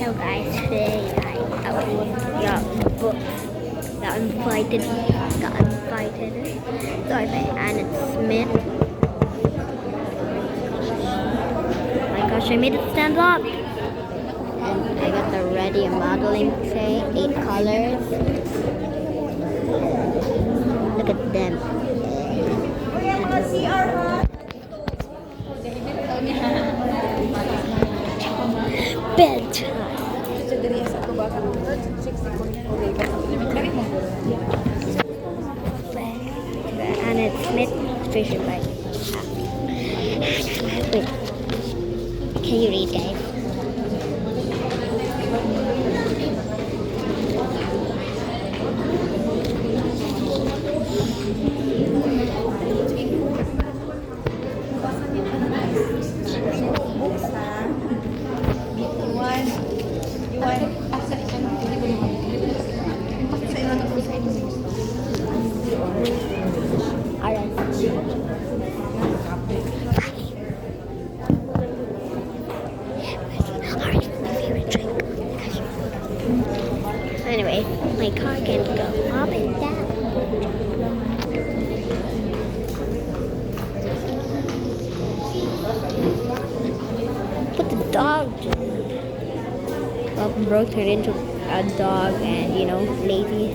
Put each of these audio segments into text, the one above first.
Hello guys, today I got invited sorry by Anna Smith. Oh my gosh, I made it stand up. And I got the ready modeling tray, 8 colors. Look at them. Bedtime. And it's Smith Fisher by Wait. Can you read, guys? Anyway, my car can go up and down. What the dog do? Well, Brooke turned into a dog and, Lady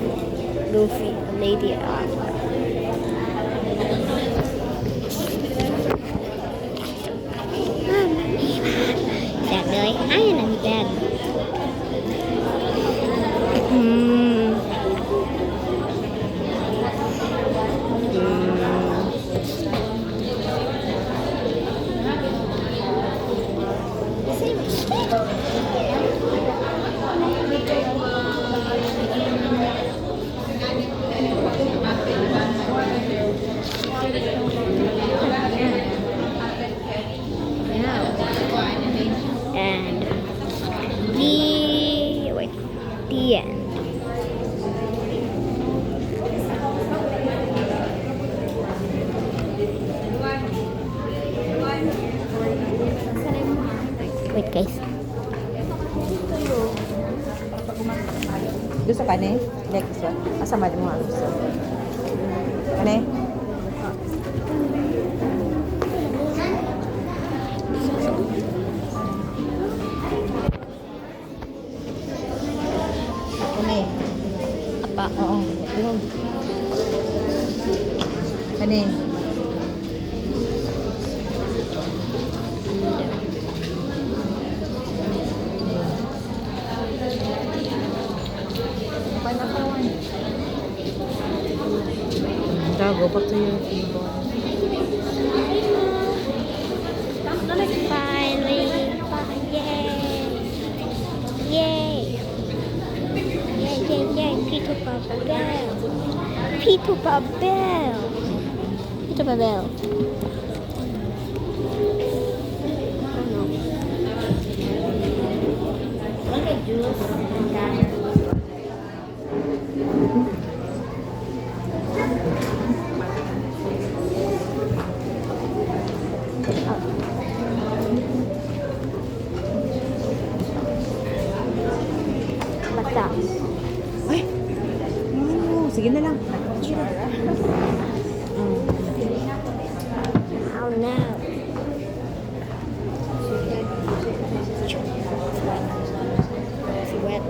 Goofy, Lady That really? I am in bed. And the end. Wait guys. Gusto ka ni? Next one. Asama din mo ang gusto. Kani? Kani? Apa? Oo. Kani? Go back to your keyboard. Finally, yay! Yay! Peter Babel. Oh no. Basta. Ay! Sige na lang. Oh no. It's wet.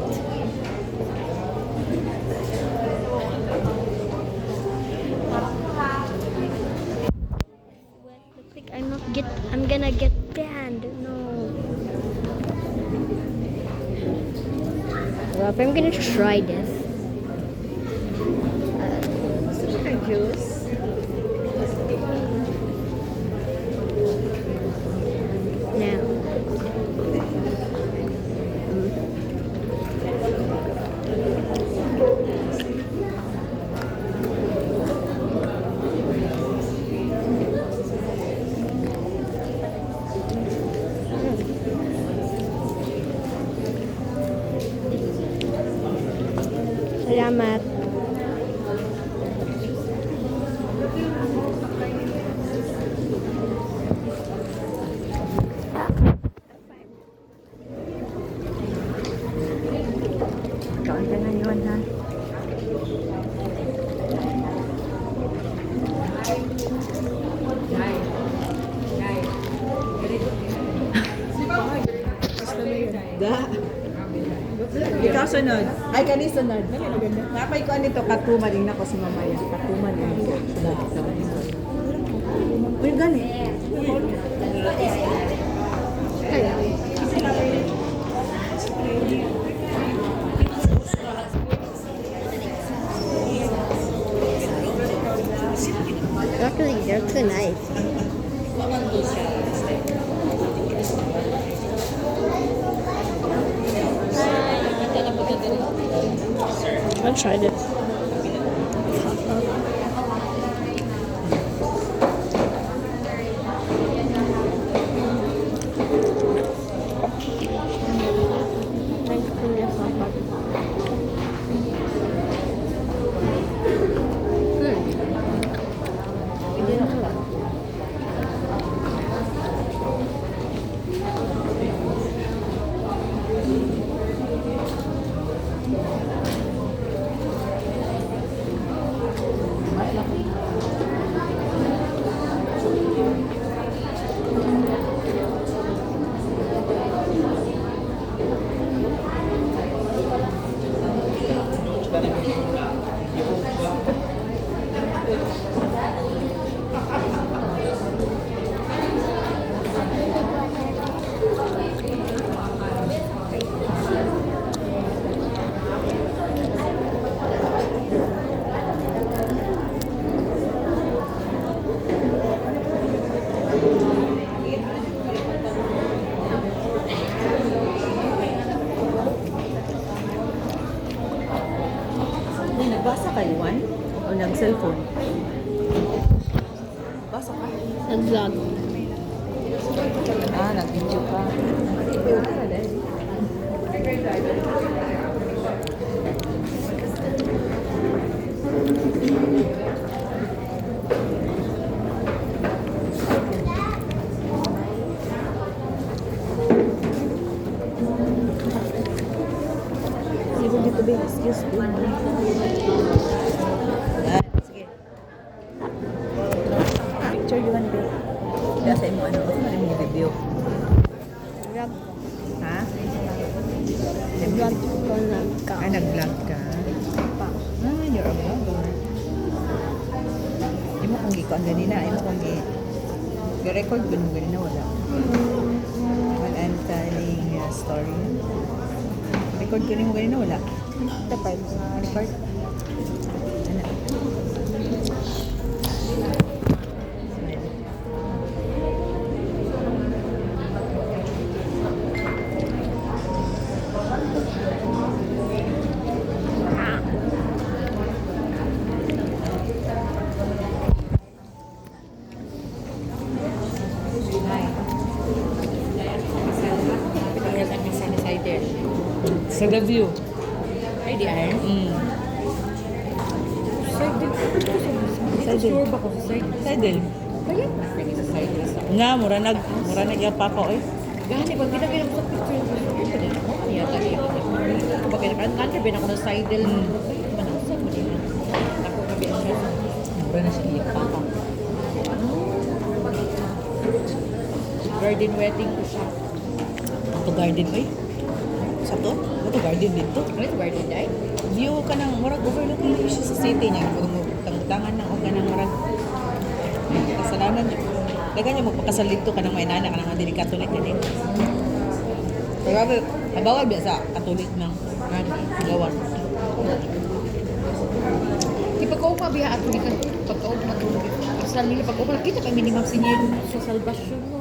Looks like I'm gonna get banned. No. Well, I'm gonna try this. Juice. Now. Salamat. Kaon ka ngayon, ha? Da. Ikaw sunod. Ay, kani sunod. Napay ko nito katuman din ako si mamaya. Katuman din ko. Sunod. Uy, gani. Actually, they're too nice. I tried it. Thanks to your papa. Hindi na pala. Ay, nagbasa ka, Juan? O nag-cellphone? Basa ka? Nag-vlog. Ah, nag-video ka. Nag-video ka na dahil. Sige dito, babe. Excuse me. Yan, sige. Picture you one, babe. Dasa mo ano, ano mo video? Vlog. Ha? Vlog ko na ka. Ah, nag-vlog ka? Pa. Ah, you're a vlogger. Hindi mo kung ikaw ang ganina. Hindi mo kung i-record ko nung ganina, wala. While I'm telling a story. Record ko rin mo ganina, wala. Tapos. Record? Ano? Smile. Sa The View. Ay, di ay. Sure ba ko sa side? Sidel. Kaya na pwede sa side na sa. Nga, mura nag yung papa ko eh. Gani, pag pinagay ko sa picture ko, pwede na ako. Kaya tayo yung pag pinagay bin ako ng side. Manasa mo din. Ako kabi ang siya. Mura na siya iya papa. Garden wedding ko siya. Ito garden ba eh? Sa to? Ito garden dito. Ano ito garden dahil? View ka ng murag overlooking view siya sa city niya. Tangutangan ng oga ng murag. Kasalanan niya. Dagan niya magpakasal dito ka ng may nana ka ng mga dili Katolik na din. Pero bawal biya sa Katolik ng sigawan. Di pagkaup mabiha at hindi ka pagkaup matulog. Asal nila pagkaup nakita kami ni Ma'am Sinyero sa salvation mo.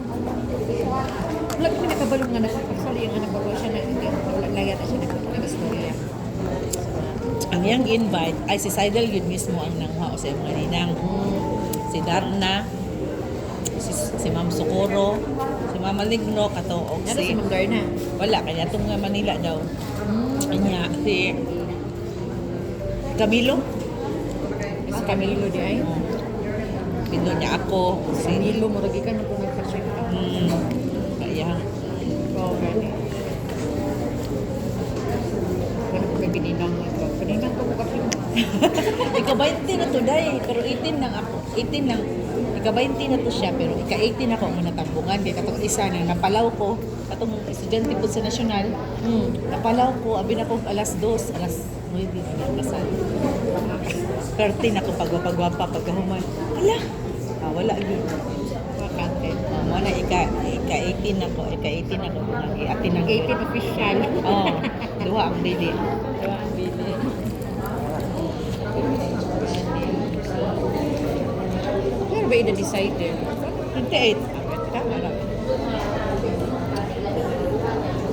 Wala ko nakabalong nga nakapasal yung anak bago siya na hindi. Laya na siya nag-istorya. Ang yang invite ay si Seidel yun mismo ang nangha sa mga ninang. Si Darna, si Ma'am Socorro, si Ma'am Maligno, katuog Ano si si... Ma'am Darna? Wala, kanya itong Manila daw. Kanya si Camilo. Si Camilo di ay. Pindo niya ako. Si Camilo, maragi ka nung kung nagpa-check up. Kaya, Oo, gani. Wala ko kami Ika-20 na to, day. Pero 18 lang ako. 18 lang. Ika-20 na to siya, pero ika-18 ako ang natambungan. Kaya katong isa na napalaw ko, katong estudyante po sa nasyonal, napalaw ko, abin ako alas 2, alas 9, kasal. 13 ako pagwapa, pagkahuman. Ala! Wala yun. Bakante. Mo na ika-18 ako, ika-18 ako. Ika-18 ako. 18 official. Oo. Duha ang dili. Diba, ang baby? Kaya ba ina-decide eh? 28. Tama na.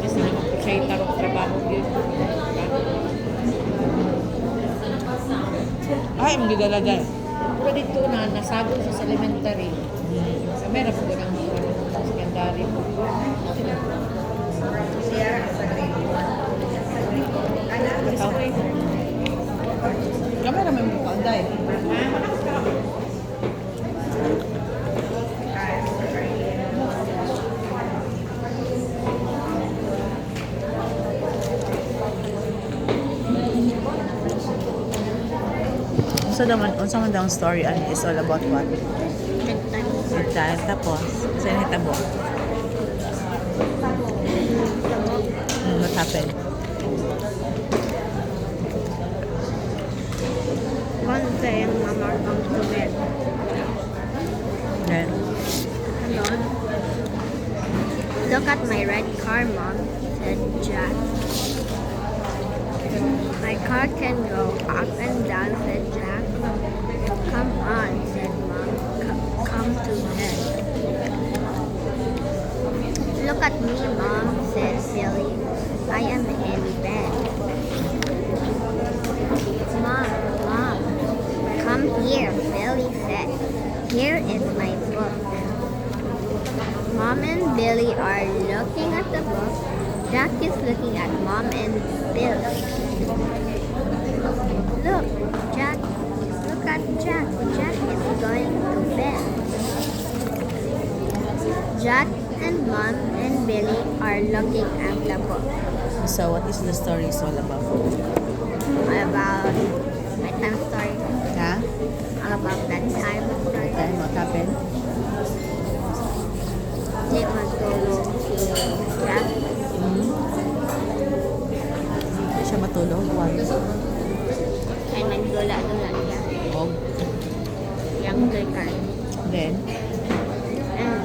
Kasi naman po siya itarong trabaho yun. Ay, ang gidalagan. Pero dito na, nasagol siya sa elementary. Sa meron po ng secondary. Kamera may mukha, day. Unsa man daw ang story and is all about what? Good time. Tapos, saan hitabo? What happened? One day, Mama comes to bed. Then, Hello. Look at my red car, Mom, said Jack. My car can go up and down, said Jack. Come on, said Mom. Come to bed. Look at me, Mom, said Billy. I am in bed. Mom, come here, Billy said. Here is my book. Mom and Billy are looking at the book. Jack is looking at Mom and Billy. Look, Jack. Look at Jack. Jack is going to bed. Jack and Mom and Billy are looking at the book. so what is the story is all about? About my time story. Ha? All about that time story. Okay, what happened? Di matulog si Jack. Hindi siya matulog. Why? Ay nagdula-dula siya. Oh. Yung card. Then, And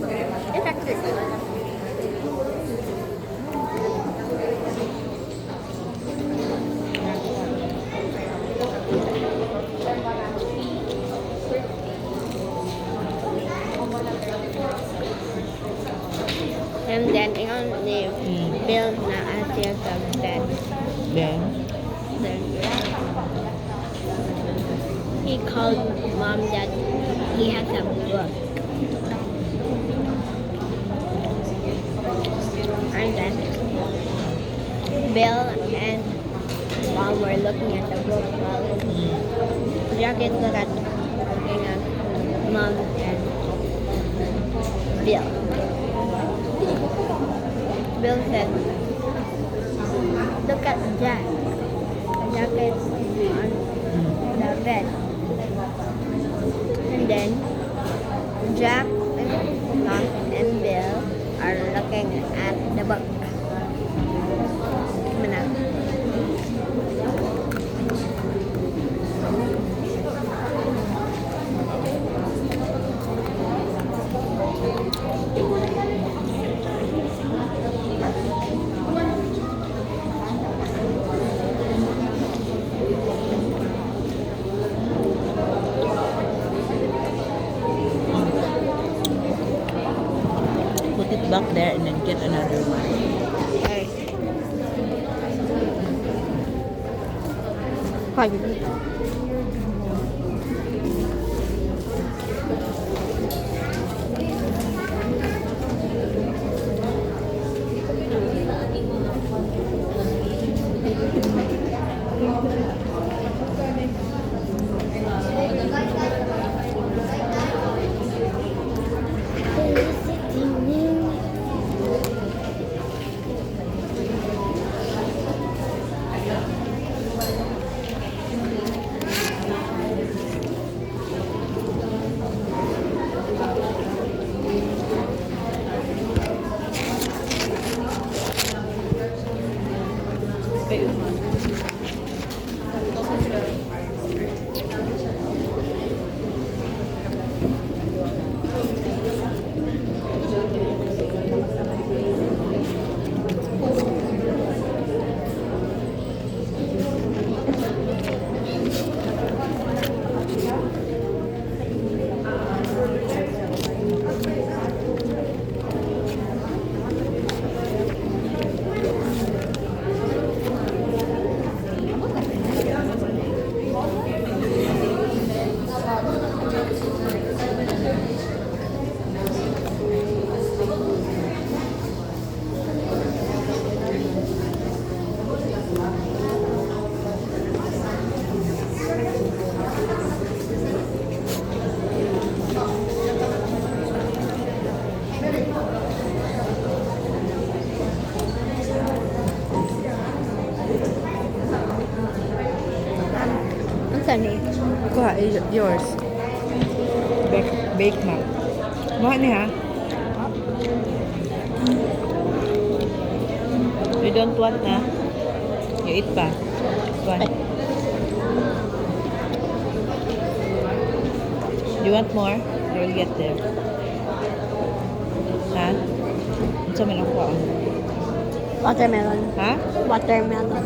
then, it's actually good. And then ingon ni Bill na asya sa bed. then, Then he called Mom that he has a book. And then Bill and Mom were looking at the book while Jack is looking at Mom and Bill. Bill said, look at Jack. Jack is on the bed. And then Jack and Mom and Bill are looking at the book. Mana? put it back there and then get another one. Okay. Finally. Kayo. Ang sani? Kuha, yours. Bake na. Kuha niya. You don't want na? You eat pa? One. You want more? I will get there. Ha? Ano sa mga kuha? Watermelon. Ha? Watermelon.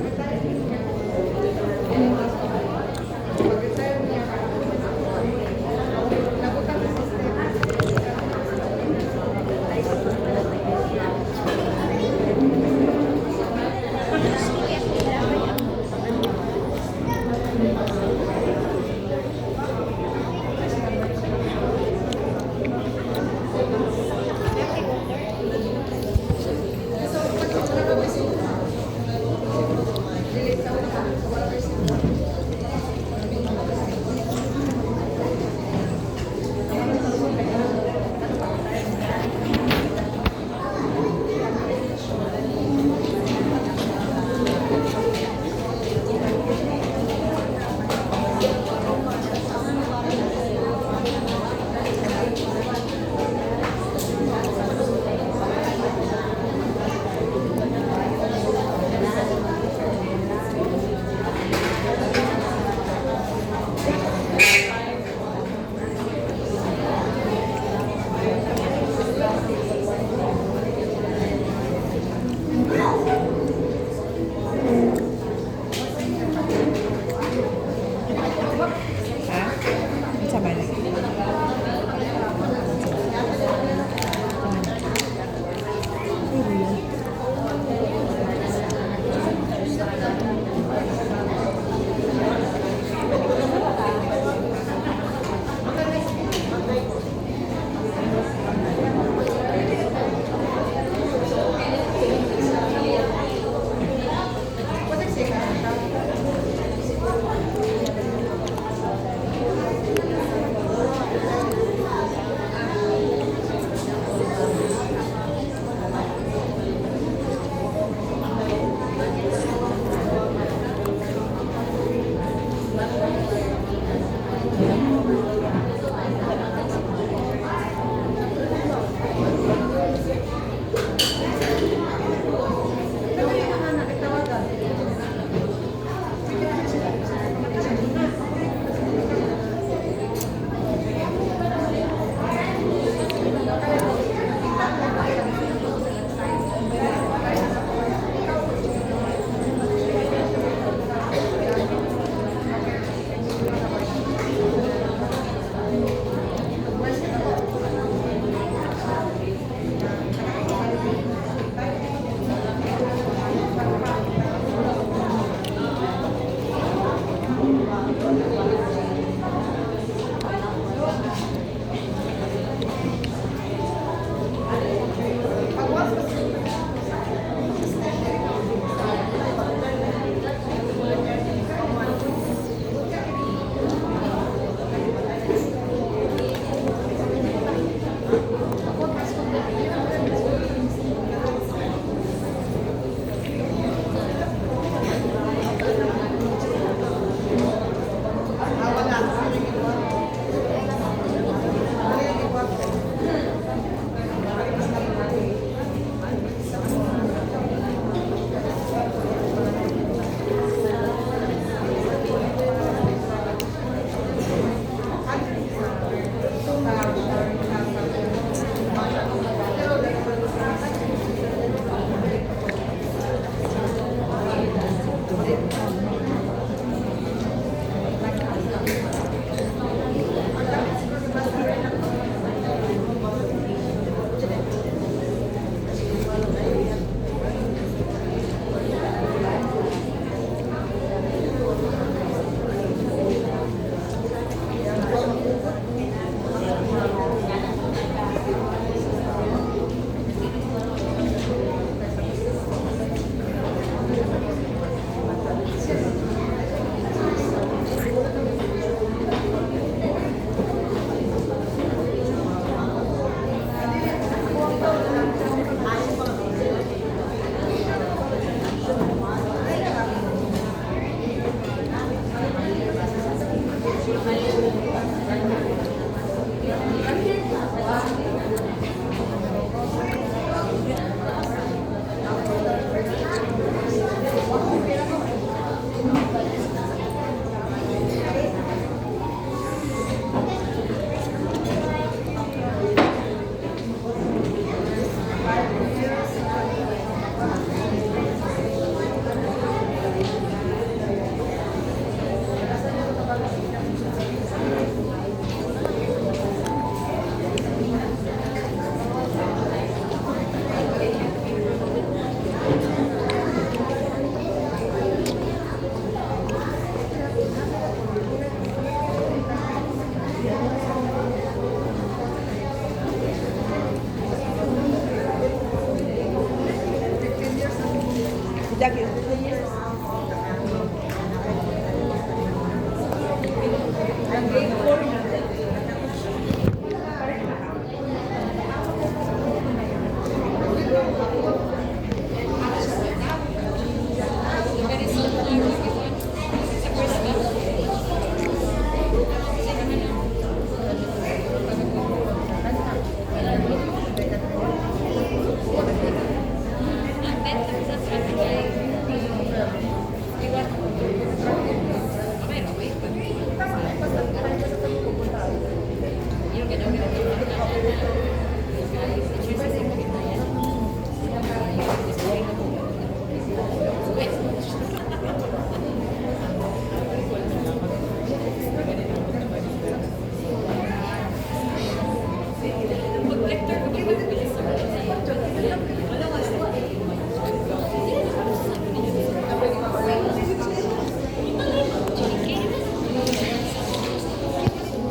Jackie.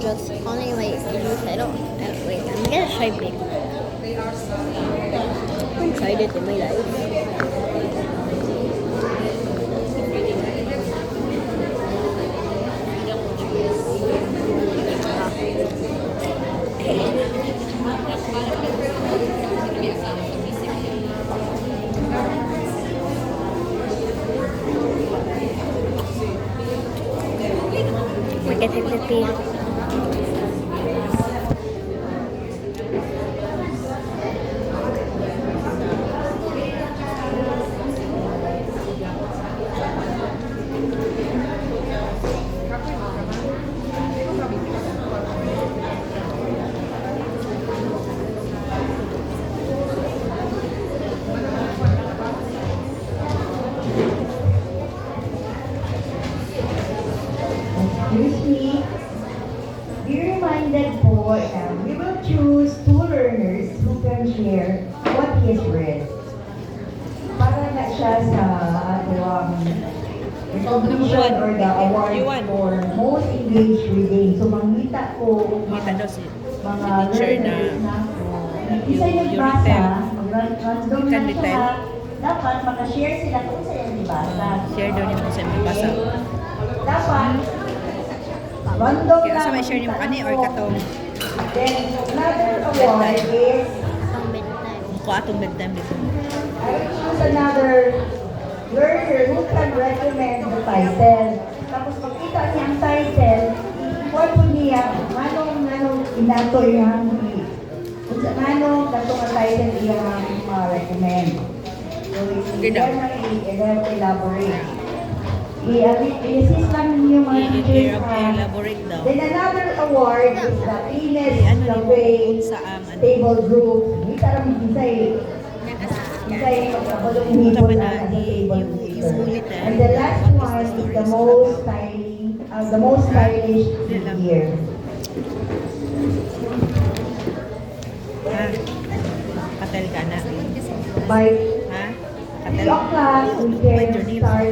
Just only like use I don't wait, I'm gonna try big. I haven't tried it in my life. Magkatipid. Excuse me. Be reminded po na we will choose 2 learners who can share what he has read. Para na siya sa ato recognition or the award Yuan. for most engaged reading. So, mangita ko Kita daw si mga teacher na learners na isa yung yung basa, written. mag-random Written, na written. siya. Dapat makashare sila kung sila yung basa. share daw niyo sa mga basa. Dapat random Kaya lang. sa may share niyo kani or katong Then another award is Itong bedtime. ko atong bedtime dito. I will choose another learner who can recommend the title. Tapos pagkita niya ang title, i-report po niya anong inato yung anong katong ang title iyang ma-recommend. So, Okay daw. i-elaborate. I-assist lang ninyo mga teachers. I-elaborate daw. Then another award is the Ines Ano the yung Way sa ang ano. Stable Group. Hindi tarang bisay. Bisay pagkabalong Ito hibol man lang na as a table yung reader. sulit And the last one is the most stylish here. Ha? Katel ka na. By Ha? 3 o'clock, we can start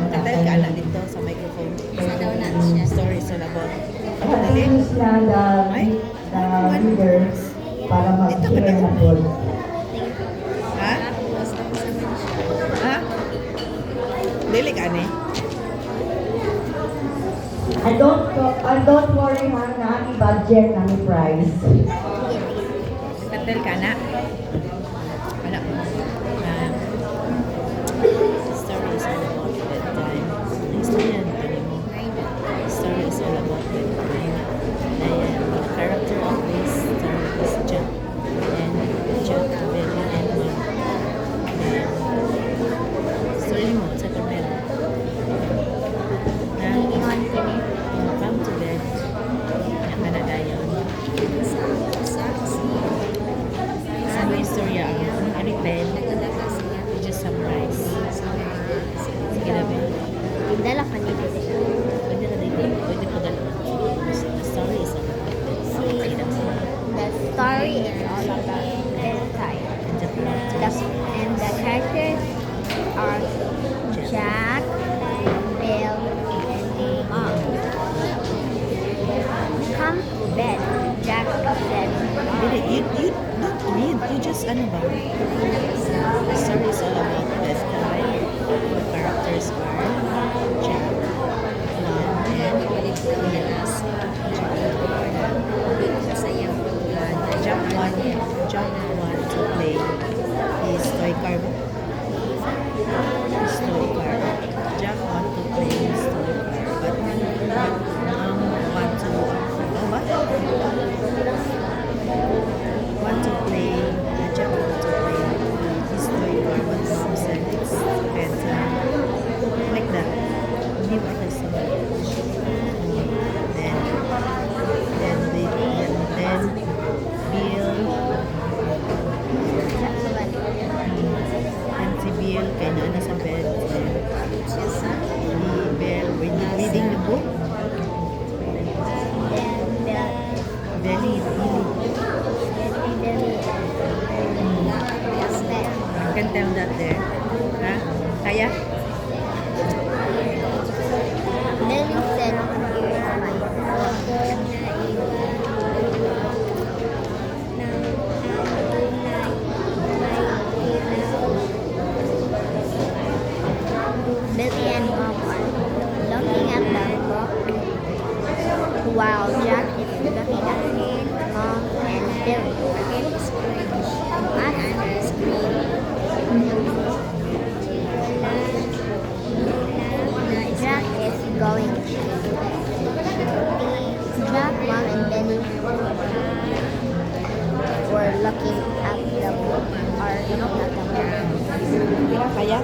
Katel ka na dito sa microphone. Story is all about. Dali. Choose na the leader para mag-share na po. Ha? Ha? Dili ka ni? And don't worry ha, na i-budget na ni price. Katel ka na. Wala. Story is all about bedtime. Story yan mo. Story is all about bedtime. The character of this story is Jack. And Jack, Bella, and Mom. Story mo, sa kamera. Na, Iwan ko niya. come to bed. Yan na dayon. Ano yung istorya ang repen? Just summarize. Sige na, Ben. Dala ka niya. Pwede na dito. Pwede po dalawa. The story is about See, the story is all about bedtime. And the characters are Jack, Bill, and Mom. Come to bed, Jack said. You don't read. You just ano ba? The story is all about bedtime. characters are Jack, Mom, and Lilas. Jack want to play his toy car. His toy car. Jack want to play his toy car, but Mom want to Jack want to play his toy car, but Mom said it's better like that. Hindi ba ito sa then Bill and si Bill kay na sa bed. Si Bill reading the book. Belly. I can tell that there. Ha? Kaya? Then he said, Billy and Mom are looking at the book while Jack is looking at Mom and Billy. At the screen, Jack is going. Jack, Mom, and Billy were looking at the book. Kaya?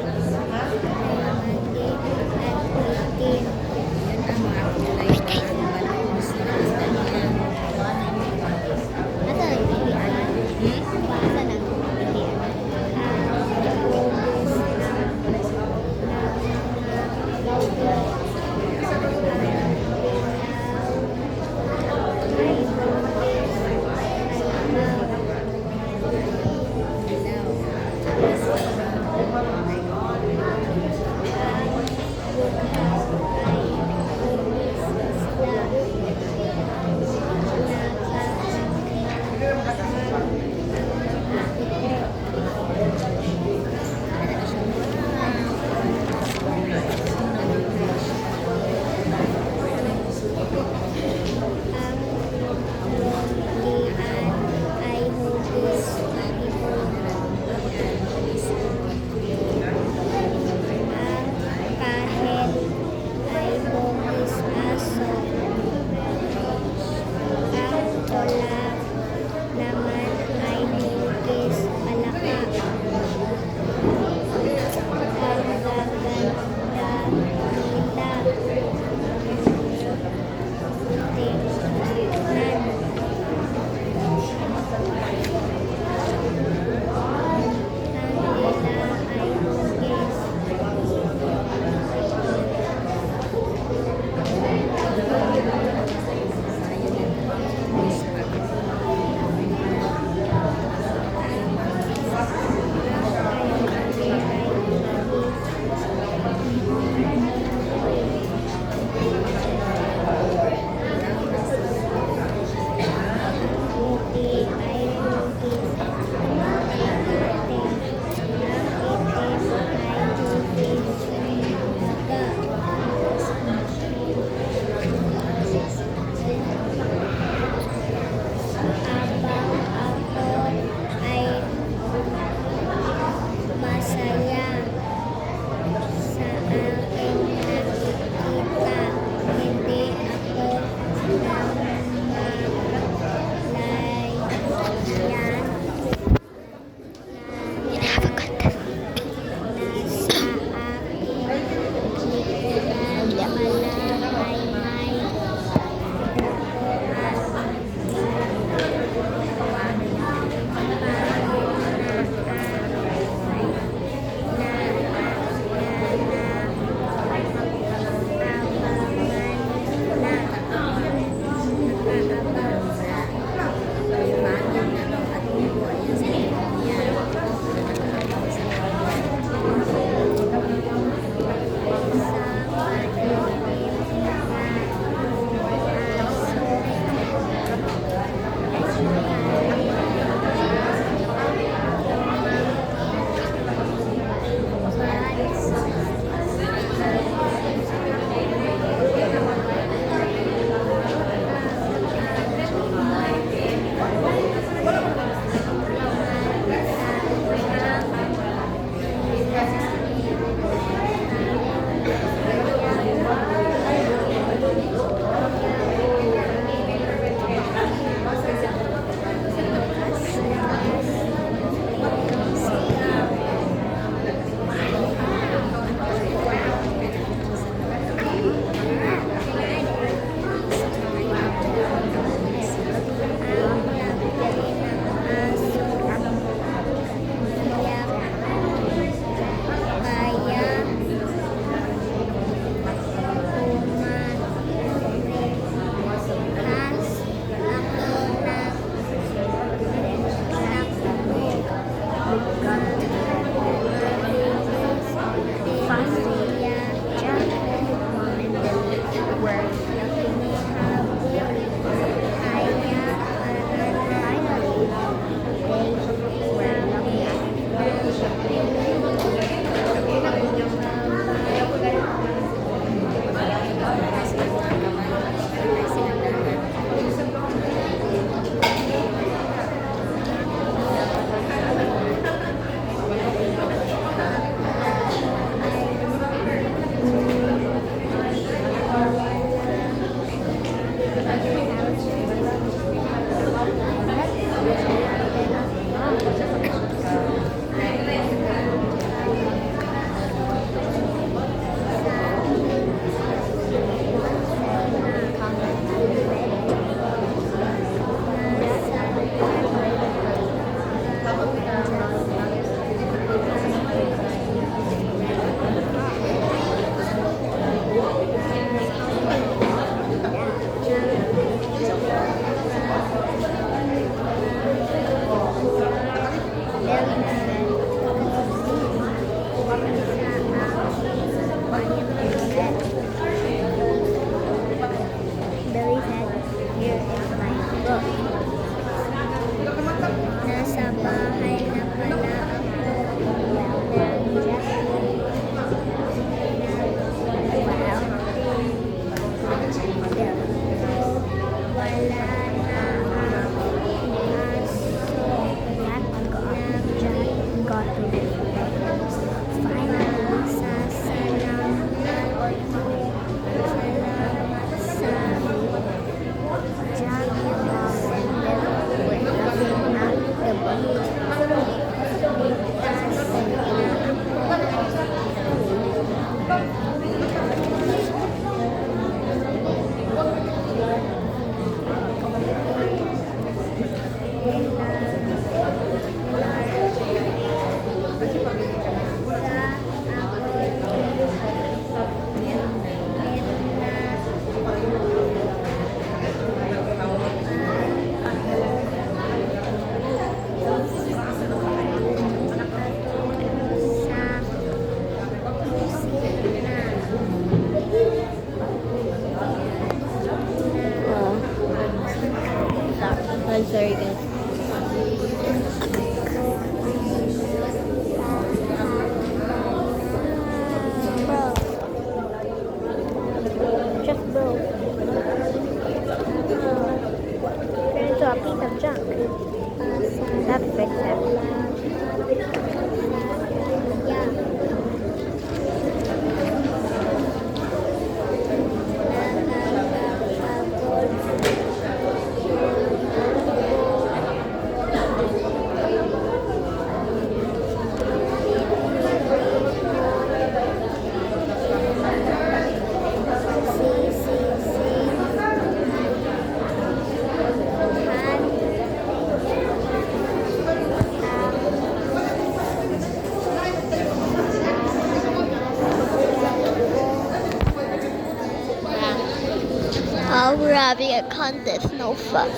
having a contest. No fuck.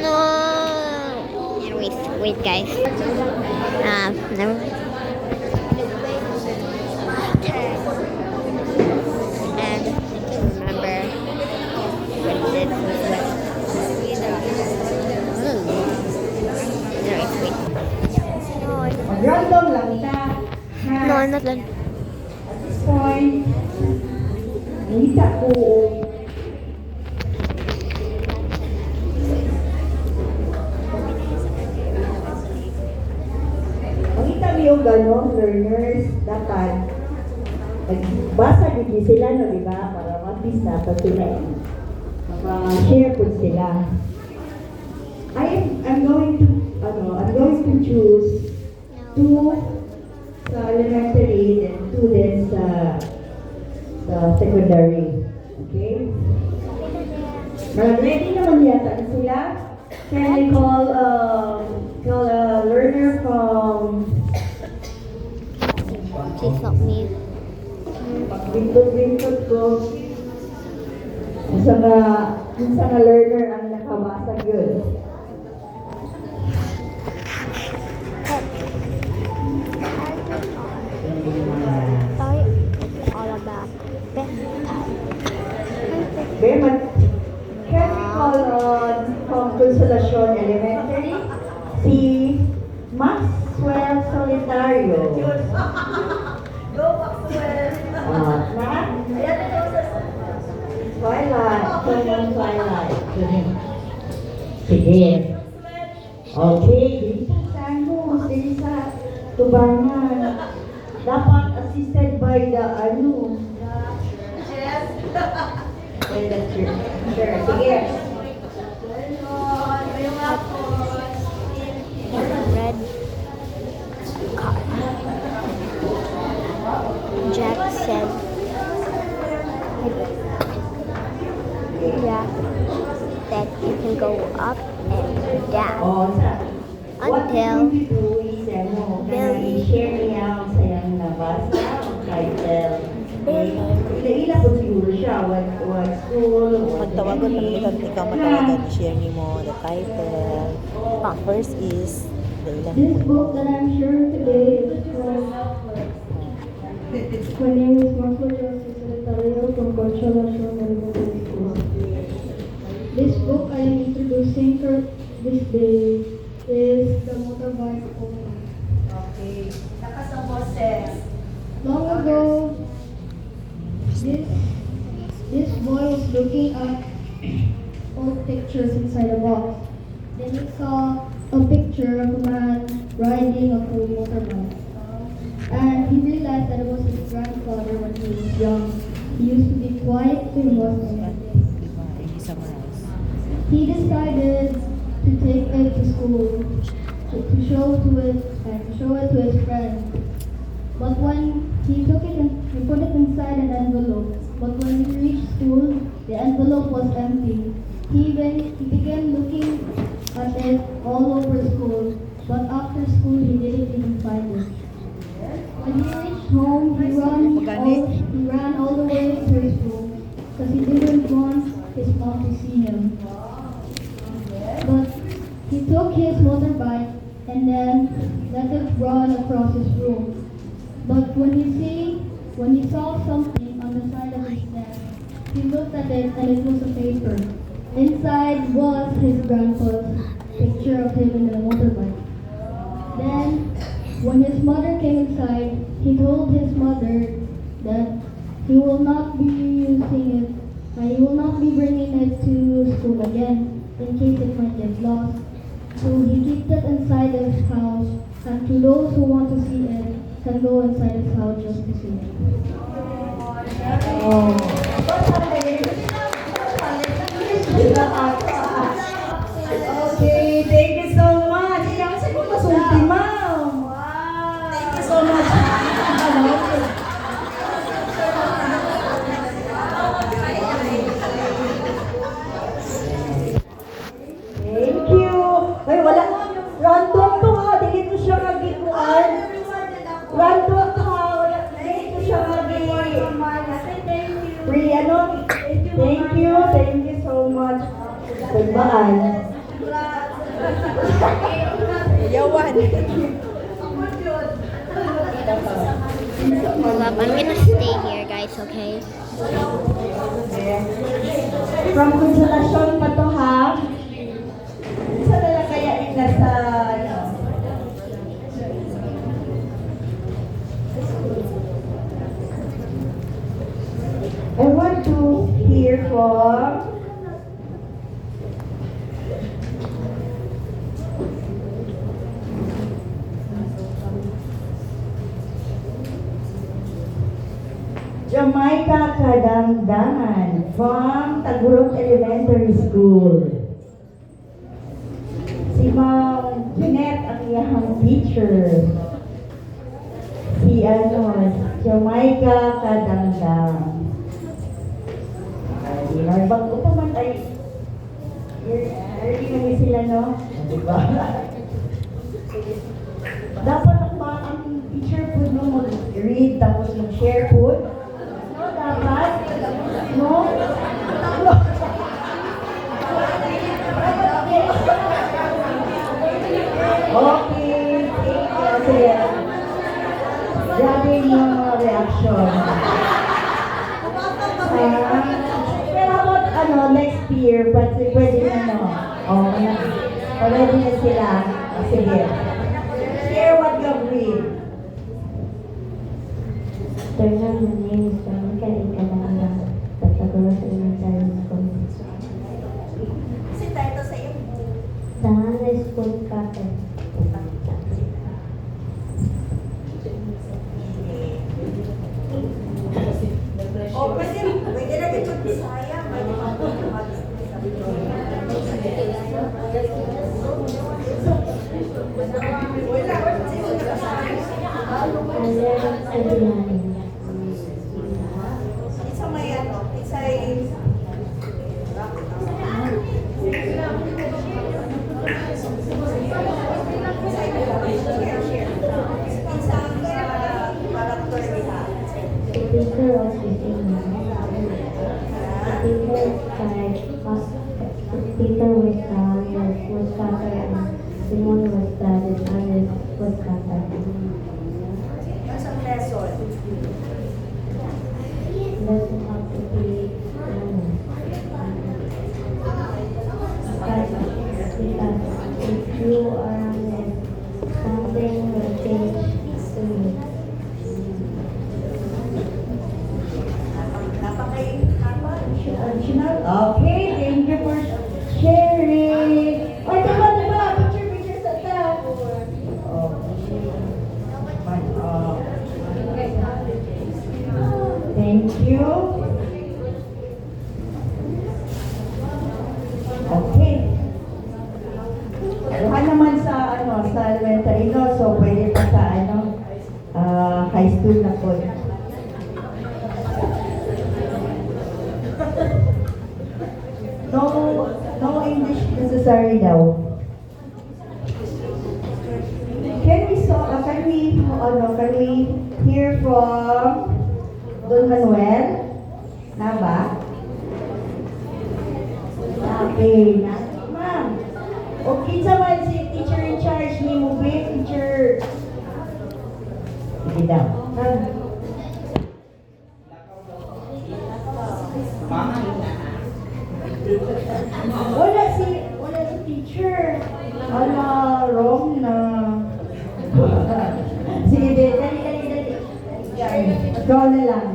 No. Anyways, wait, guys. Never. And remember when this was Anyways, wait. Random lang ta. Ha? No, I'm not done. At this point, nakita ko makita mo yung gano'n, learners, dapat nagbasa din sila, no, di ba? Para at-least dapat sila share po sila. I'm going to choose 2 sa elementary and 2 din sa secondary. Okay? Ready naman yata sila. Can I call a learner from Please help me. Bintod ko. Isa nga learner ang nakabasa yun. Sorry, it's all about bedtime. Can we call from Consolacion Elementary si Maxwell Solitario. Go Maxwell! Twilight. Twilight. Sige. Okay, dito sa dito sa Tubangan. Dapat assisted by the Well, that's true. Sure. Sige. Red car. Jack said, yeah, that you can go up and down Oh, what until we do is, share niya ang sayang nabasa, ang title. Ila po siguro siya, what school, what Magtawagan na kita, ikaw matawagan, share niyo mo the title. First is the ilan. This book that I'm sharing today is from, my name is Marco Joseph Solitario from Consolacion Elementary School. This book I am introducing for this day is The Motorbike Owner. Okay. Lakas ang boses. Long ago, this boy was looking at old pictures inside a box. Then he saw a picture of a man riding a full motorbike. And he realized that it was his grandfather when he was young. He used to be quiet, famous, and Summarize. he decided to take it to school to show it to his friends. But when he took it and he put it inside an envelope, but when he reached school, the envelope was empty. He began looking at it all over school, but after school he didn't even find it. When he reached home, he ran all the way to his room because he didn't want his mom to see him. But he took his motorbike and then let it run across his room. But when he saw something on the side of his desk, he looked at it and it was a paper. Inside was his grandpa's picture of him in the motorbike. Then, when his mother came inside, he told his mother that he will not be using it, he will not be bringing it to school again in case it might get lost. So he keeps it inside his house, and to those who want to see it, can go inside his house just to see it. Oh. Okay, thank you so much. Kasi kung masulti, ma'am. Wow. Thank you so much. Thank you. Ay, wala. Random to ha. Dili ko siya magikuan. Random to ha. Wala. Dili ko siya magikuan. Free ano? Baan? Yawan. Hold up, I'm gonna stay here, guys, okay? From Consolacion pa to, ha? Isa na lang kaya yung nasa, ano? I want to hear from Jamaica Kadangdangan from Tagurong Elementary School. Si Ma'am Jeanette ang iyang teacher. Si Jamaica Kadangdang. Ay, bago pa man ay early namin sila, no? Diba? Dapat ang teacher po no mag-read tapos mag-share po. No, dapat. No? Okay. Sige. Grabe yung mga reaction. Pero about next year, but pwede na already na sila. Sige. Share what you've read. Turn my name is Jamaica Ikadanga, Tagurong Elementary School. Kasi tayo sa iyo. Dangan School Cafe. Oh, pwede na dito Bisaya. Pwede Isa may isa ay The teacher was teaching me. The teacher was Kata and Simon was dad and Alice was Kata. isang lesson. Lesson how to be because if you are honest, something will change to you. Okay, thank you for sharing. Ay, diba? Picture sa top. Thank you. Okay. Wala naman sa elementary, no? So, pwede pa sa high school na po. No English necessary daw. Can we hear from Don Manuel? Na ba? Okay, ma'am. Okay naman si teacher in charge ni mo, teacher. Sige daw. Wala si teacher. Wrong na. Sige, dali. Ikaw na lang.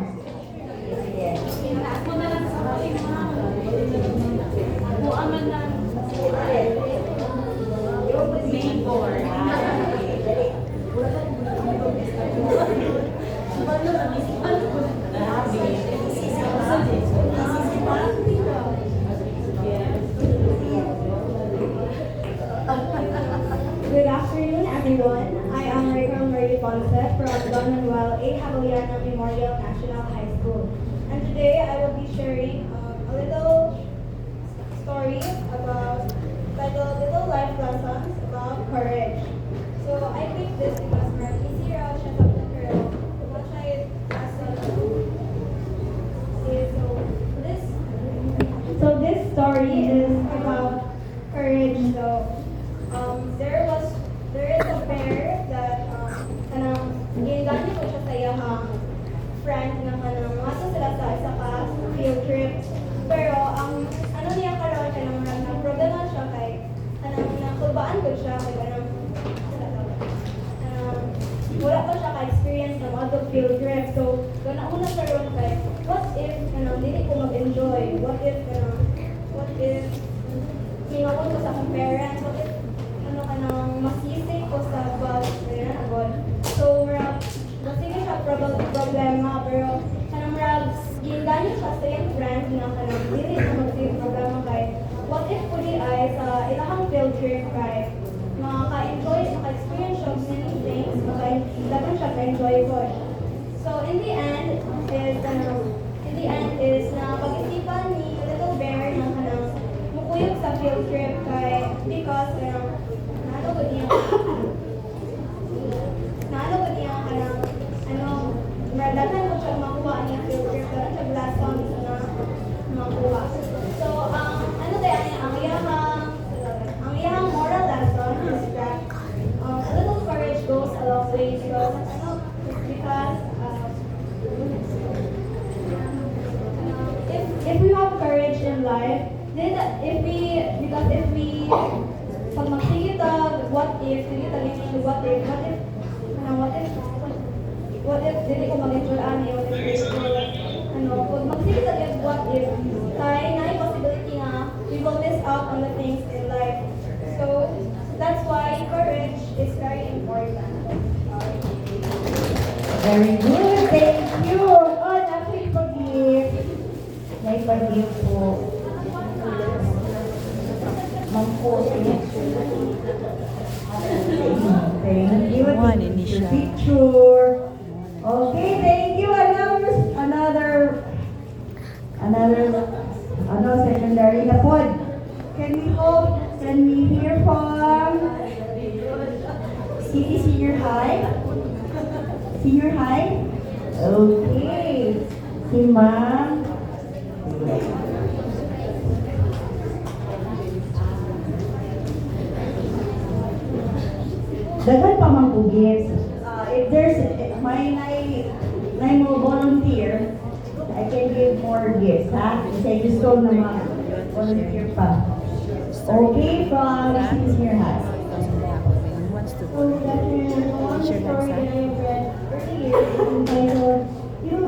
Good afternoon, everyone. I am Rachel Marie Ponce from Don Manuel A. Javeliana Memorial National High School. And today I will be sharing a little story titled Little Life Lessons about courage. So I picked this because Marquis siya sa Pagkakero. Kung siya yung lesson. So this story is about field trip. So, una sa ron kay, what if, dili ko mag-enjoy? What if, minawag ko sa akong parents? What if, masisig ko sa bus? Ganyan, agad. So, sige siya problema, pero ginganyo siya sa yung friend nga dili na mag-save problema kay, what if puli ay sa ilahang field trip kay, maka-enjoy, maka-experience siya of many things, dapat siya ka-enjoy ko. So, in the end is na pag-isipan ni Little Bear na mukuyog sa field trip kay, because naalagod niya dagan ko siya makuha niya field trip, pero siya lesson na makuha. So, ang iyahang moral lesson is that a little courage goes a long way because if we have courage in life, then if we pag magsigit what if dili ko mag-enjoy ani, pag magsigit what if tayo na possibility nga we will miss out on the things in life. So that's why courage is very important. Very good, thank you. Oh, napipag-give. Naipag-give po. Mangkos. Thank you. One initial. Picture. Okay, thank you. Another secondary na po. Can we hear from City Senior High? Senior High? Okay. Si Ma'am. Dagan pa mang bugis. If there's may mo volunteer, I can give more gifts, ha? Kasi gusto na volunteer pa. Okay, from Senior High. So that is one story that I read earlier entitled Real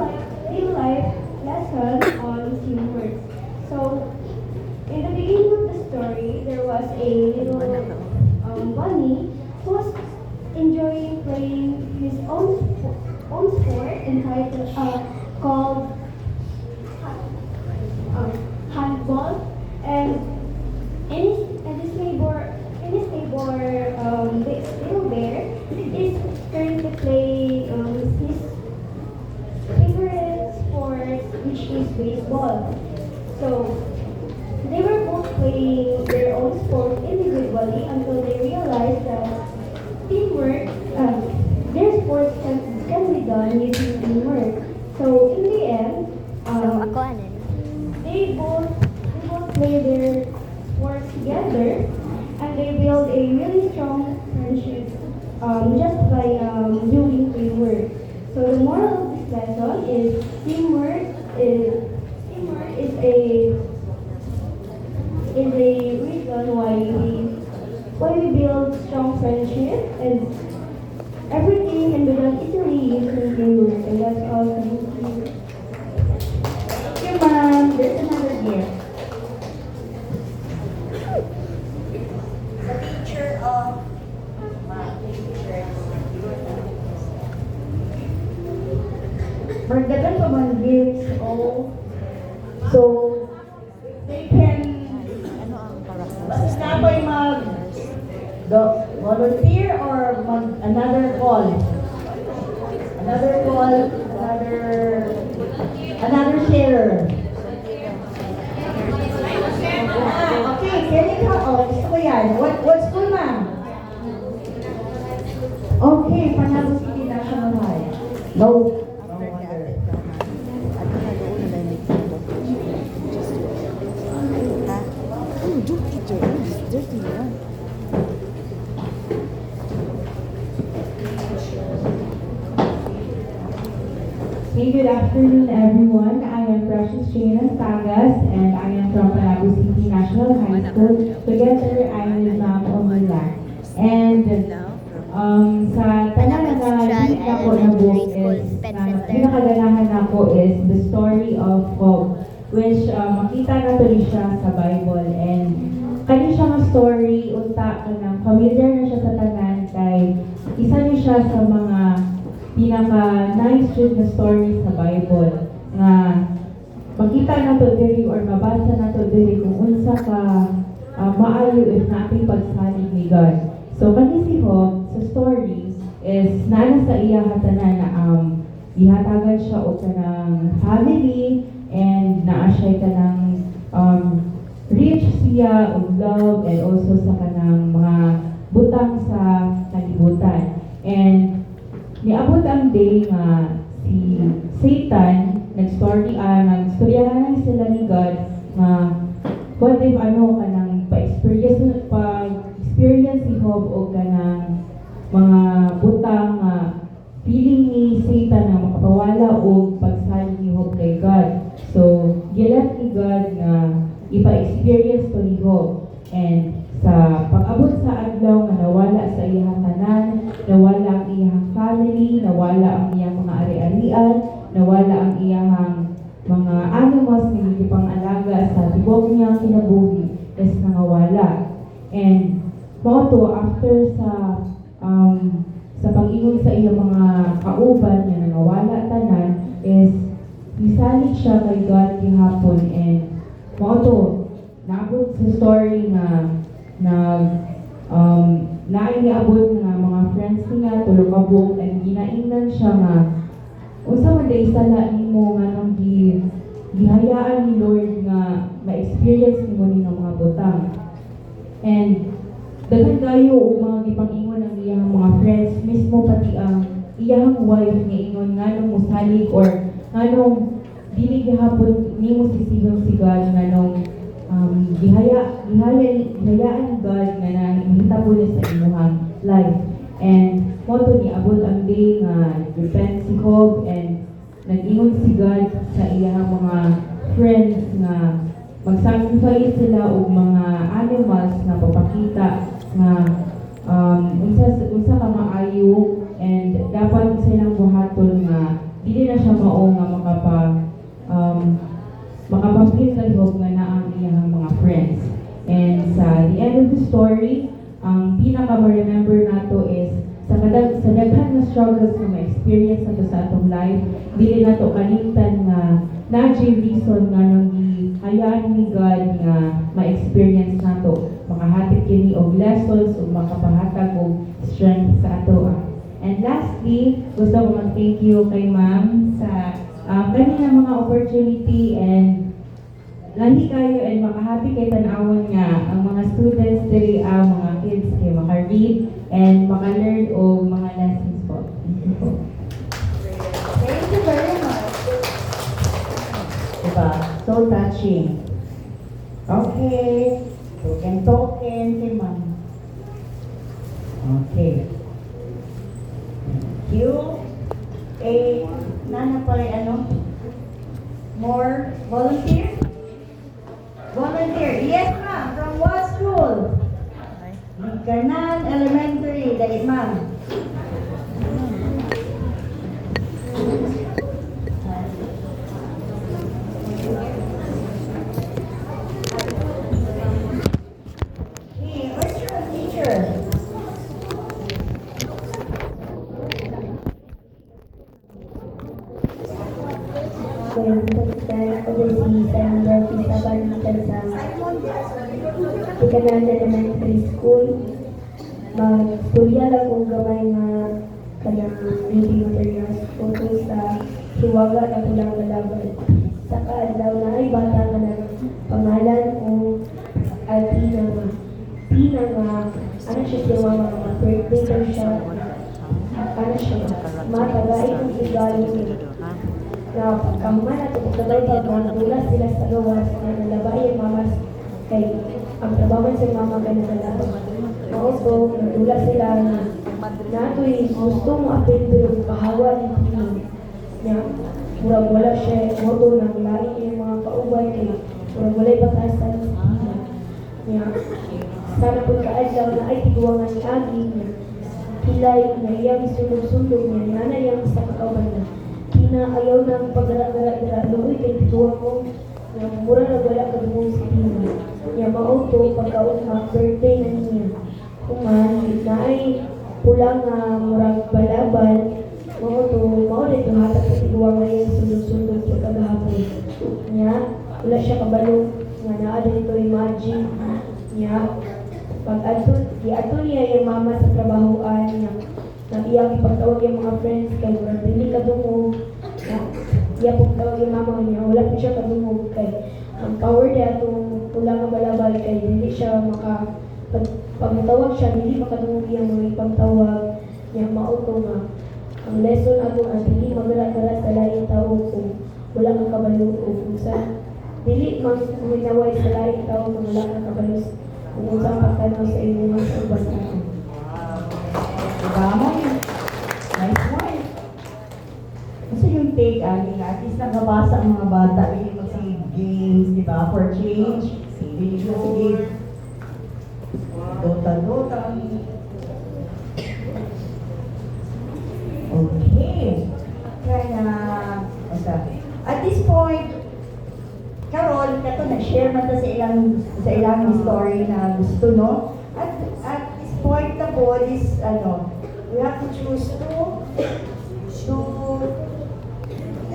Life Lesson on Teamwork. So in the beginning of the story, there was a little bunny who was enjoying playing his own sport entitled called handball, and in his neighbor Little Bear is currently playing his favorite sport, which is baseball. So they were both playing their own sport individually until they realized that teamwork, their sports can be done using teamwork. So in the end, So, ako they both play their sports together, and they build a really strong friendship just by doing teamwork. So the moral of this lesson is teamwork is a reason why we build strong friendship, and everything can be done easily using teamwork, and that's all. Thank you, Ma'am. There's another gift. The picture of Magdagan pa man gifts, so they can basta na po yung volunteer or another call, another sharer. Okay, kailan ka? Gusto ko yan. What school, ma'am? Okay, Panalo City National High. No wonder. Hey, good afternoon, everyone. I am Precious Jane Sagas, and I am from Panabo City National High School. Together, I am with Ma'am Omila. And sa tanan na Central hindi na po na book Elementary School, is na ginakaganahan ako is the story of Job, which makita na to siya sa Bible. And kani siya nga story, unta ka ng familiar na siya sa tanan, kay isa ni siya sa mga pinaka-nice na story sa Bible. Nga makita na to diri or mabasa na to diri kung unsa ka maayo if natin pagsalig ni God. So kani si Job sa story is naana sa iya hatanan na ihatagan siya o kanang family and naa siya kanang rich siya of love and also sa kanang mga butang sa kalibutan. And niabot ang day nga si Satan nagstoryahan sila ni God nga what if kanang pa-experience si Job o kanang mga butang feeling ni Satan na makapawala o pagsalig ni Job kay God. So, gilat ni God na ipa-experience to ni Job. And sa pag-abot sa adlaw nga nawala sa iyang tanan, nawala ang iyang family, nawala ang iyang mga ari-arian, nawala ang iyang mga animals na gipang alaga sa tibok niyang kinabuhi is nangawala. And moto after sa pag-ingon sa iyang mga kauban na nangawala tanan is nisalig siya kay God gihapon. And moto naabot sa story na nainiabot nga mga friends niya tulog kabuk and ginaingnan siya nga unsa man day sala nimo nga nang gihayaan ni Lord nga ma-experience nimo ni mga butang. And daghan kayo o mga gipang-ingon ang iyang mga friends, mismo pati ang iyang wife nga ingon nga nung musalig or nga nung dili gihapon nimo sisihon si God nga nung gihayaan God nga nahitabo niya sa imuhang life. And moto ni abot ang day nga repent si Job and nag-ingon si God sa iyang mga friends nga mag-sacrifice sila og mga animals na papakita nga unsa ka maayo and dapat silang buhaton nga dili na siya mao nga makapapil kay Job nga na ang iyang mga friends. And sa the end of the story, ang pinaka-remember nato is sa daghan na struggles na ma-experience nato sa atong life, dili nato kalimtan nga na-jay reason nga nang hayaan ni God nga ma-experience nato. Makahatag kini og lessons o makapahatag og strength sa ato. And lastly, gusto ko mag-thank you kay Ma'am sa kanina mga opportunity and lahi kayo and makahappy kay tan-awon nga ang mga students diri mga kids kay maka-read and maka-learn og mga lessons po. Thank you po. Thank you very much. Diba? So touching. Okay. Token kay Ma'am. Okay. Thank you. Nana pala more volunteer? Volunteer. Yes, ma'am. From what school? Ganan Elementary. Dahil, ma'am. Okay, where's your teacher? Ganan Elementary School. Mag-studyal akong gamay nga kanang reading materials tungkol sa hiwaga na pulang lalaban. Saka daw na ay bata ka ng pangalan o Tina nga ano siya siya mga birthday daw siya ano siya matagay kong igalo na pagkaman at pagkabay pagkakula sila sa gawas na nalabayan mamas kay ang trabaho sa mama ka na also, nagtula sila na nato'y gusto mo apin pero kahawa niya. Murag wala siya, moto ng lain yung mga kauban niya. Murag wala'y batasan niya. Sana po kaadlaw na ay tiguangan ni Agi niya. Kilay na iyang sundog-sundog niya. Nana iyang sa kauban na. na ayaw ng pagdara-dara luoy kay tuwa ko nga mura na wala ka dumong sa tina. Nya mauto pagkauna birthday na niya. Kuman na ay pula nga murag balabal mauto mao rin yung hatag sa tiguang ngayon sundod-sundod pagkagahapon. Nya wala siya kabalo nga naa dito imagine nya pag ato niya yung mama sa trabahoan niya na iyang ipagtawag yung mga friends kay murag dili ka dumog na iya pagtawag yung mama niya wala po siya kadumog kay ang power niya itong pula nga balabal kay dili siya pagtawag siya dili makadumog iyang mga ipagtawag niya mauto nga ang lesson ato ang dili magara-gara sa laing tao kung wala kang kabalo o kung sa dili man kuminaway sa laing tao kung wala kang kabalo kung usang pagtanaw sa inyo sa uban natin. Diba mo? Nice one. Kasi yung take, aling at least nagabasa ang mga bata, hindi mag-sige games, di ba? For change, hindi nyo sige Dota. Okay. Kaya basta. At this point, Carol, kato na-share man ta sa ilang story na gusto, no? At this point na po is, we have to choose two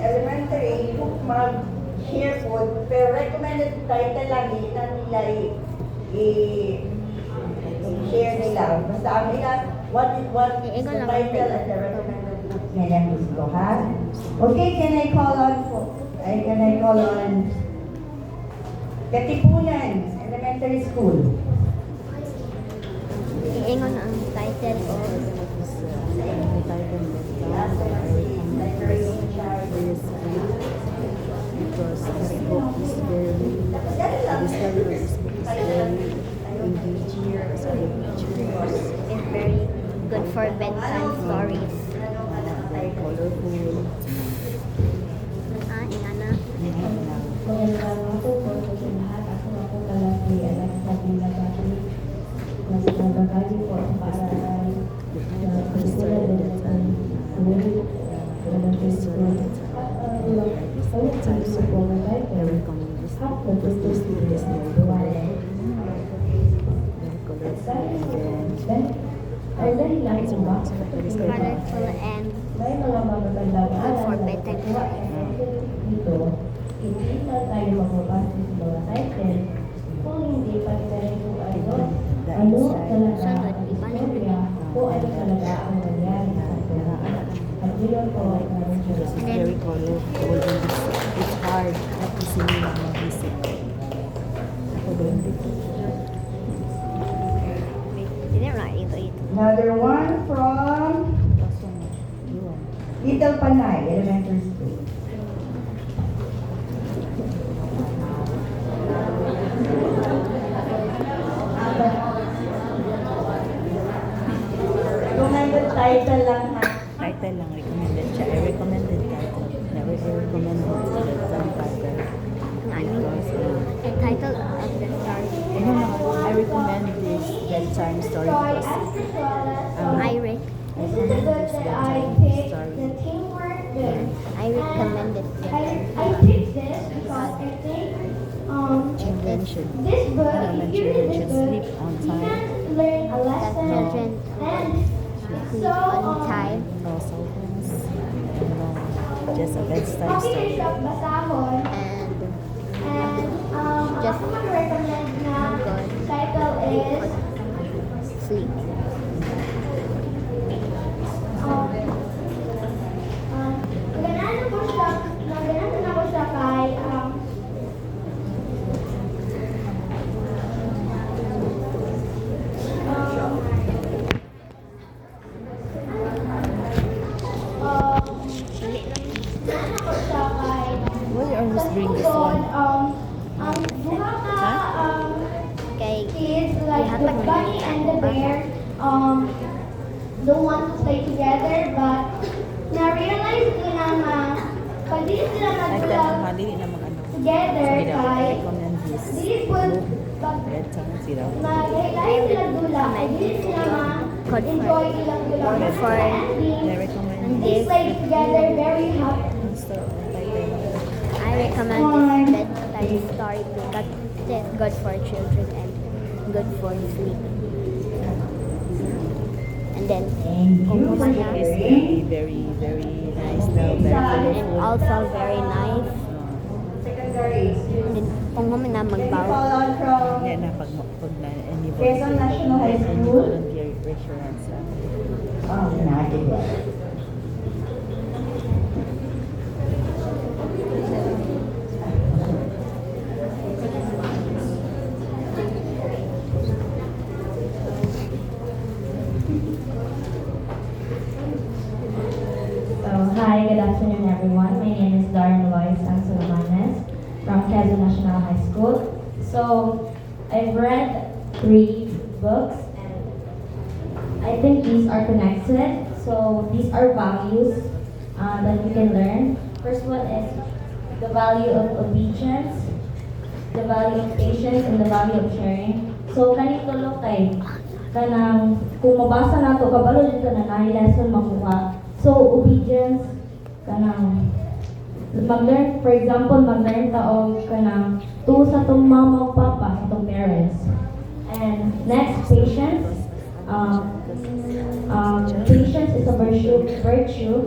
elementary kung mag-share po, pero recommended title lang, hindi na nila i-share nila. Basta ang nila, what is the title and the recommended book nilang gusto, ha? Okay, can I call on Katipunan Elementary School. Iingon ang title o Because this book is very engaging as a pictures, is very good for bedtime stories. very colorful. Ingana. Magandang ako po sa lahat. Ako kalaki alas sa pinagati. Mas nagagali po ang paaralan na pagkukulan din ang ulit ng Facebook. Sa po na title, How to Produce This Duwala. Ay dahil lang ito ba? Colorful and May mga magagandang good for aral bedtime na stories. dito. Hindi na tayo magbabasa sa mga title kung hindi pati na rin kung ano talaga ang istorya o ano talaga ang nangyari sa atin. At yun po ay naroon siya. It's very colorful and it's hard to see lang mag-isip. Ako din dito. Didn't write ito. Another one from Little Panay Elementary School. Recommended title lang, ha? Title lang, recommended siya. I recommended title. Never recommended bedtime title. The title of the story. No, I recommend this bedtime story because I recommend I recommend this bedtime story. I recommend it. I picked this because I think Children should, this book, when if you read children this should book, sleep on you time. can learn a That lesson children and sleep on time. No cell phones. And no, just a bedtime Copy story. yourself basahon. And And Just ako mag-recommend na good. title is sleep. Magandang na ko siya kay Why you always bring this one? Buha ka, Kay kids like the Ihatag bunny na and the bear don't want to play together but na-realize nila na pag di sila Like that, mag-vlog mali na mag ano. together Sige daw, I kay recommend this these would pag bedtime. Sige daw. mag-realize sila dula ay di sila ma-enjoy ilang dula For I ending recommend they this play together very happy ang title mo? I recommend this bedtime story because it's good for children and good for sleep. And then, Thank you for Kumumana It's sharing. very, very nice now. Very and colorful. also very nice. Secondary student. And kung humana Did you magbaw, call on from Yan na pag na any Quezon National High any School? volunteer restaurants. Natin ba? So, hi, good afternoon everyone. My name is Darren Lois Ansolamanes from Quezon National High School. So, I've read 3 books and I think these are connected. So, these are values that you can learn. First one is the value of obedience, the value of patience, and the value of sharing. So, kanito lo kay kanang kung mabasa nato kabalo dito na naay lesson makuha. So, obedience, kanang, mag-learn, for example, mag-learn taong kanang, to sa tong mama o papa, sa tong parents. And next, patience. Patience is a virtue.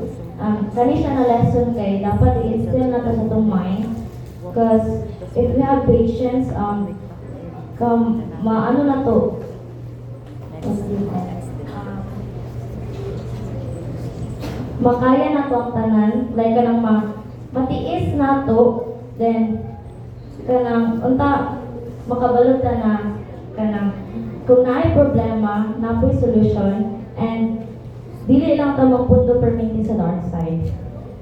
Kani siya na lesson kay, dapat i-instill na to sa tong mind. Because if we have patience, maano na to, makaya na to ang tanan, like kanang matiis na to, then kanang unta makabalot ta na kanang kung naay problema, napoy solution, and dili lang ta magpunto permanently sa dark side.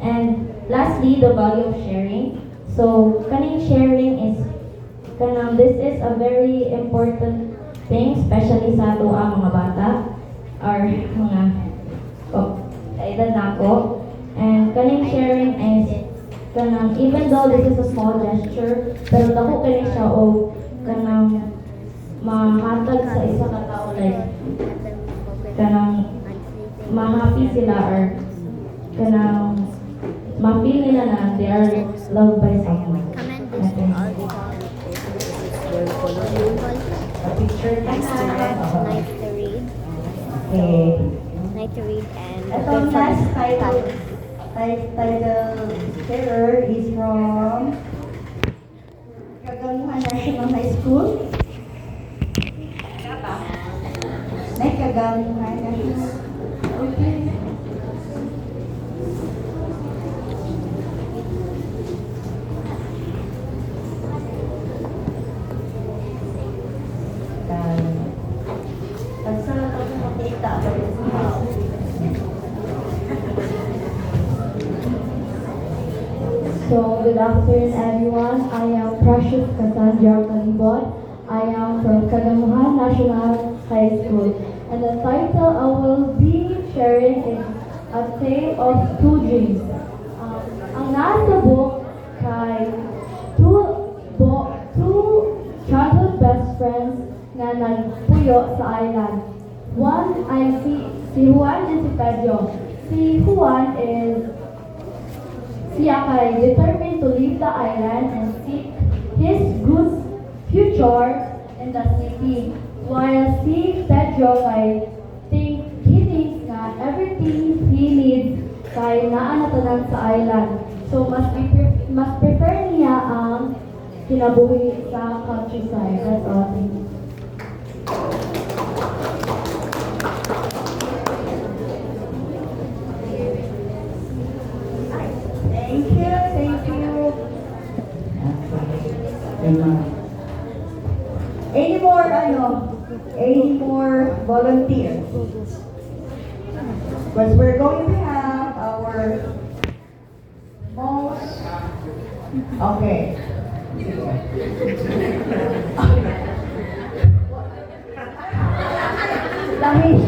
And lastly, the value of sharing. So kaning sharing is kanang this is a very important thing, especially sa ato ang mga bata or mga edad na ako. And kaning sharing is kanang even though this is a small gesture, pero dako kani siya o kanang mahatag sa isa ka tao like kanang ma-happy sila or kanang ma-feel nila na they are loved by someone. recommend this book because Very colorful. A picture nice to read, na. nice to read, Okay. nice to read, and Ito good ang for last title. study. Title bearer is from Kagamuhan National High School. May Kagamuhan National. Okay. Pagsala ko makita ako So, good afternoon everyone. I am Precious Cassandra Calibon. I am from Kagamuhan National High School. And the title I will be sharing is A Tale of Two Dreams. Ang nasa book kay two childhood best friends na nagpuyo sa island. One ay si Juan and si Pedro. Si Juan is siya kay determined to leave the island and seek his good future in the city. While si Pedro kay he thinks na everything he needs kay naa na tanan sa island. So mas prefer niya ang kinabuhi sa countryside. That's all. Thank you. Thank you, thank you. Any more volunteers? Because we're going to have our most, okay. Lamis.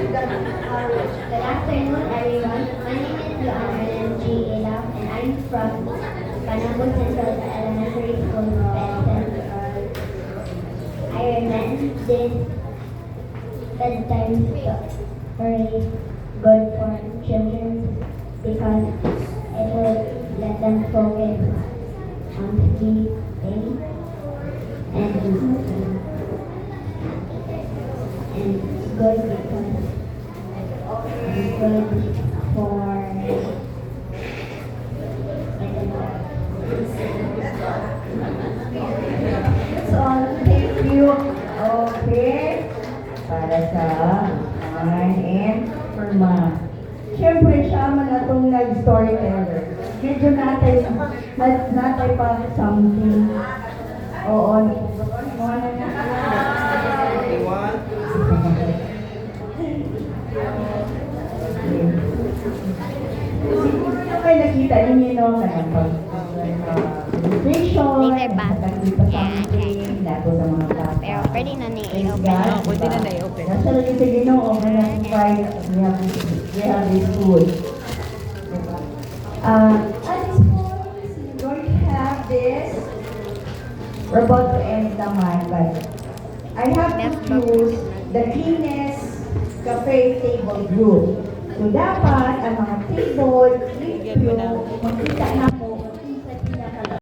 Good afternoon, everyone. My name is Joanna G. Ilap, and I'm from Panabon Central Elementary School, Quezon. I recommend this bedtime story good for children because it will let them focus on key things and good because it's good for That's all. Thank you. Okay. Para sa mine and for ma. Siyempre siya man atong nag-storyteller. Medyo natay pa something. Oo. Mga na Siguro na kayo nakita ninyo no, kanang illustration, Later pa. nakakita Yeah, something, dato sa mga bata. Pero pwede na Praise i-open. God. Oo, pwede na na-i-open. Nasa lagi sa Ginoo, na nag-provide, we have this food. Diba? At this point, we're going to have this. We're about to end naman, but I have to choose the Guinness Cafe Table Group. So dapat, ang mga table, if you makita namin